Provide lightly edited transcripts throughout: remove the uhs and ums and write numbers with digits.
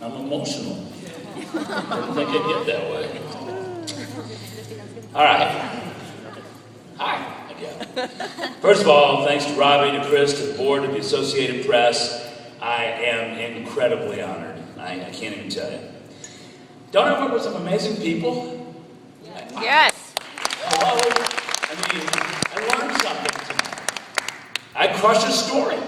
I'm emotional. I didn't think I'd get that way. All right. Hi again. First of all, thanks to Robbie, to Chris, to the board, to the Associated Press. I am incredibly honored. I can't even tell you. Don't I work with some amazing people? Yes. Hello. I mean, I learned something tonight. I crushed a story.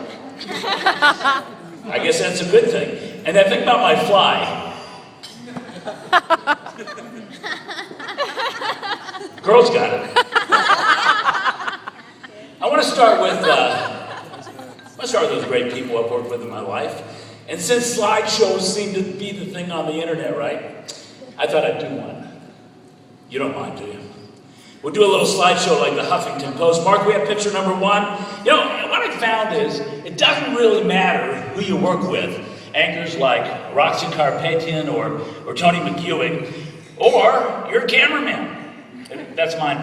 I guess that's a good thing. And then think about my fly. Girls got it. I want to start with those great people I've worked with in my life. And since slideshows seem to be the thing on the internet, right? I thought I'd do one. You don't mind, do you? We'll do a little slideshow like the Huffington Post. Mark, we have picture number 1. You know, what I found is it doesn't really matter who you work with. Anchors like Roxy Carpathian or Tony McEwing, or your cameraman. That's mine.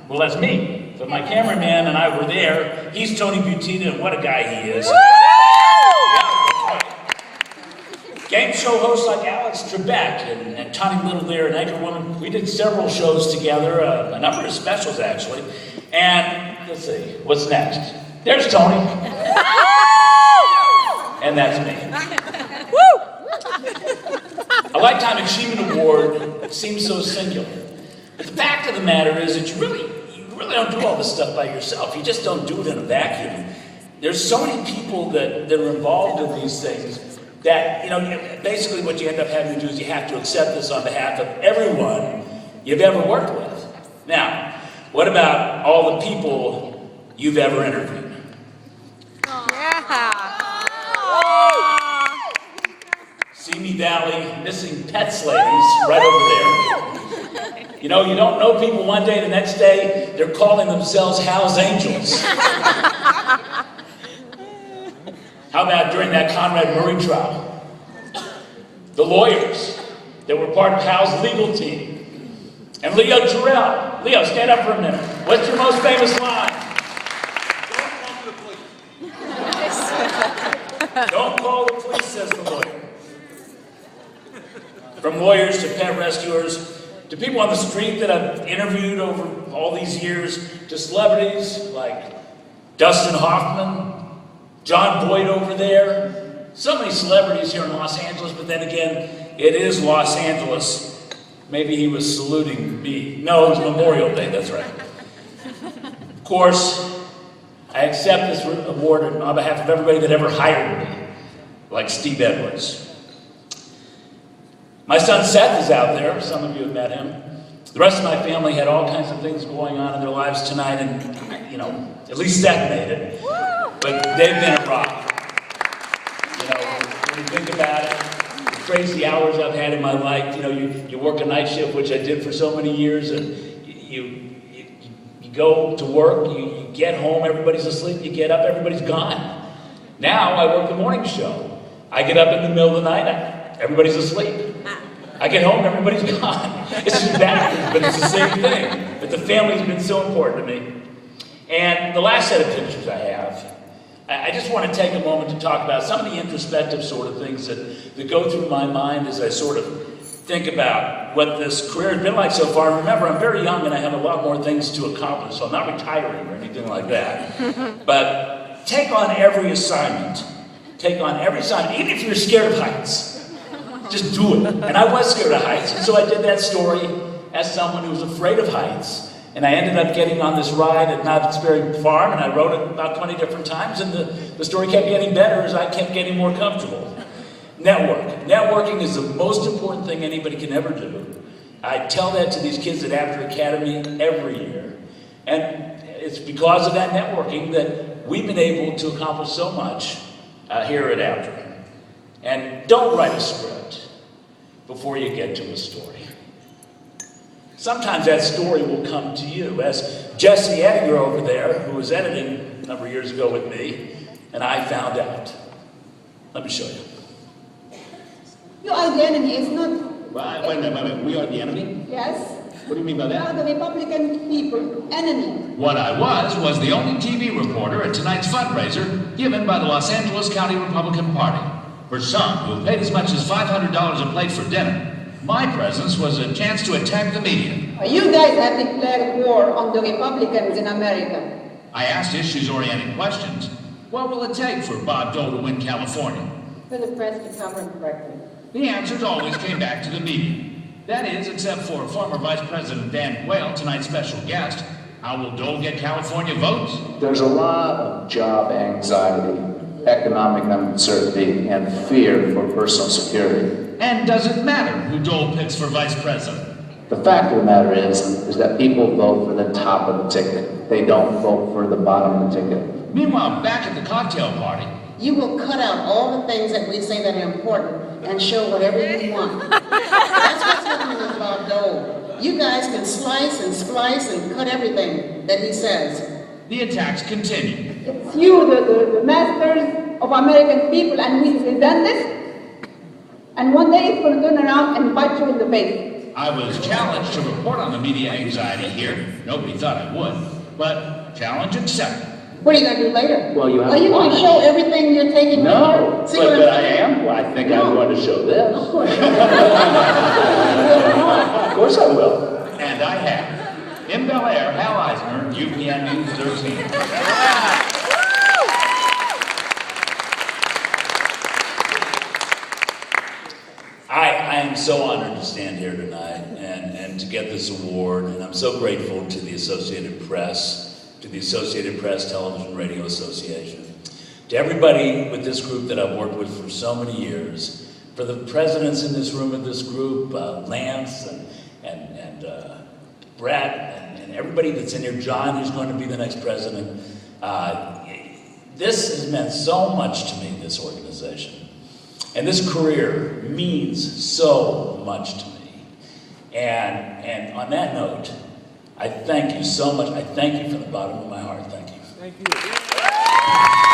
Well, that's me. So my cameraman and I were there. He's Tony Butina, and what a guy he is. Yeah, that's right. Game show hosts like Alex Trebek and Tony Little there, and Anchorwoman. We did several shows together, a number of specials actually. And let's see, what's next? There's Tony. And that's me. A Lifetime Achievement Award seems so singular. But the fact of the matter is that you really don't do all this stuff by yourself. You just don't do it in a vacuum. There's so many people that are involved in these things that, you know, basically what you end up having to do is you have to accept this on behalf of everyone you've ever worked with. Now, what about all the people you've ever interviewed? Simi Valley missing pets ladies right over there. You know, you don't know people one day, the next day, they're calling themselves Hal's Angels. How about during that Conrad Murray trial? The lawyers that were part of Hal's legal team. And Leo Terrell. Leo, stand up for a minute. What's your most famous line? Don't call the police, says the lawyer. From lawyers to pet rescuers, to people on the street that I've interviewed over all these years, to celebrities like Dustin Hoffman, John Boyd over there. So many celebrities here in Los Angeles, but then again, it is Los Angeles. Maybe he was saluting me. No, it was Memorial Day, that's right. Of course, I accept this award on behalf of everybody that ever hired me, like Steve Edwards. My son Seth is out there. Some of you have met him. The rest of my family had all kinds of things going on in their lives tonight, and, you know, at least Seth made it. But they've been a rock. You know, when you think about it, the crazy hours I've had in my life, you know, you work a night shift, which I did for so many years, and you go to work, you get home, everybody's asleep, you get up, everybody's gone. Now I work the morning show. I get up in the middle of the night, everybody's asleep. I get home, everybody's gone. It's just backwards, but it's the same thing. But the family's been so important to me. And the last set of pictures I have, I just want to take a moment to talk about some of the introspective sort of things that go through my mind as I sort of think about what this career has been like so far. And remember, I'm very young and I have a lot more things to accomplish, so I'm not retiring or anything like that. But take on every assignment. Take on every assignment, even if you're scared of heights. Just do it. And I was scared of heights, and so I did that story as someone who was afraid of heights. And I ended up getting on this ride at Knott's Berry Farm, and I wrote it about 20 different times, and the story kept getting better as I kept getting more comfortable. Networking is the most important thing anybody can ever do. I tell that to these kids at After Academy every year. And it's because of that networking that we've been able to accomplish so much here at After. And don't write a script before you get to a story. Sometimes that story will come to you, as Jesse Edgar over there, who was editing a number of years ago with me, and I found out. Let me show you. You are the enemy, it's not... Wait a minute, we are the enemy? Yes. What do you mean by We that? are the Republican people, enemy. What I was the only TV reporter at tonight's fundraiser given by the Los Angeles County Republican Party. For some who paid as much as $500 a plate for dinner, my presence was a chance to attack the media. You guys have declared war on the Republicans in America. I asked issues-oriented questions. What will it take for Bob Dole to win California? For the press to cover it correctly. The answers always came back to the media. That is, except for former Vice President Dan Quayle, tonight's special guest. How will Dole get California votes? There's a lot of job anxiety, economic uncertainty, and fear for personal security. And does it matter who Dole picks for vice president? The fact of the matter is that people vote for the top of the ticket. They don't vote for the bottom of the ticket. Meanwhile, back at the cocktail party, you will cut out all the things that we say that are important and show whatever you want. That's what's happening with Bob Dole. You guys can slice and splice and cut everything that he says. the attacks continue. It's you, the masters of American people, and we resent this. And one day it's going to turn around and bite you in the face. I was challenged to report on the media anxiety here. Nobody thought I would, but challenge accepted. What are you going to do later? Well, you have Are you going to watch. show everything you're taking No, with you? See what but I'm I saying? am. Well, I think I'm going to show this. Of course. Of course I will. And I have. In Bel Air, Hal Eisner, UPN News 13. I am so honored to stand here tonight and to get this award, and I'm so grateful to the Associated Press, to the Associated Press Television Radio Association, to everybody with this group that I've worked with for so many years, for the presidents in this room of this group, Lance and Brett and everybody that's in here, John, who's going to be the next president. This has meant so much to me, this organization. And this career means so much to me. And on that note, I thank you so much. I thank you from the bottom of my heart. Thank you. Thank you.